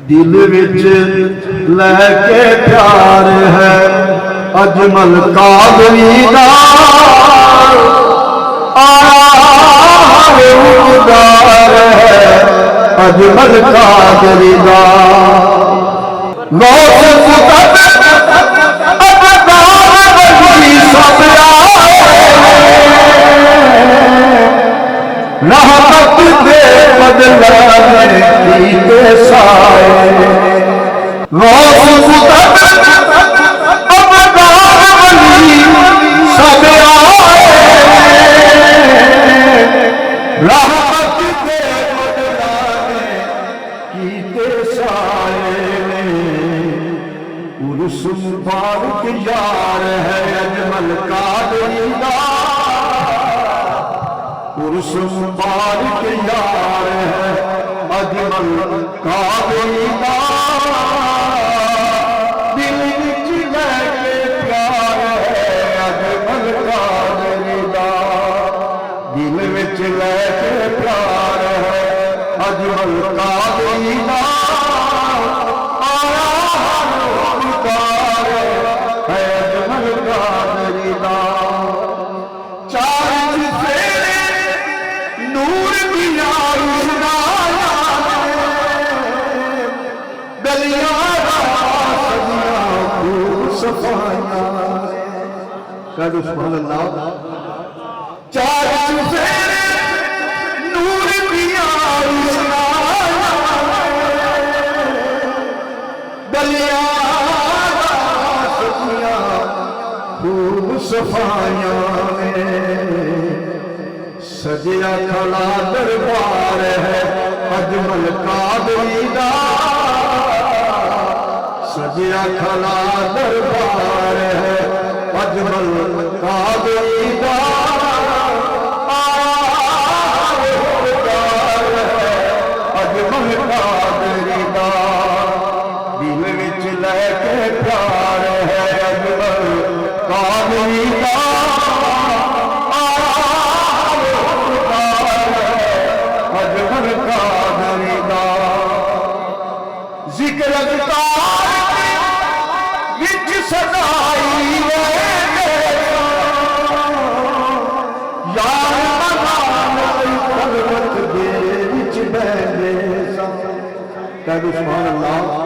دل وچ لے کے پیار ہے اجمل قادری دا آدار ہے اجمل قادری دا غوث مقدس ابدار ولی سب آئے رحمت دے بدلے کیتے سائے غوث مقدس ابدار ولی سب آئے رحمت دے بدلے کیتے سائے عرس مبارک یار ہے اجمل قادری دا عرس مبارک یار ہے اجمل قادری دا دل وچ لے کے پیار ہے اجمل قادری دا دل وچ لے کے پیار ہے اجمل قادری دا سبحان اللہ چار چفیرے نور دیا دلیا سکیا خوب صفائیاں سجیا کھلا دربار ہے اجمل قادری دا سجیا کھلا دربار ہے اجمل قادری دا اجمل قادری دا دل وچ لے کے پیار ہے اجمل قادری دا اجمل قادری دا ذکر اذکار وچ سدائی سبحان اللہ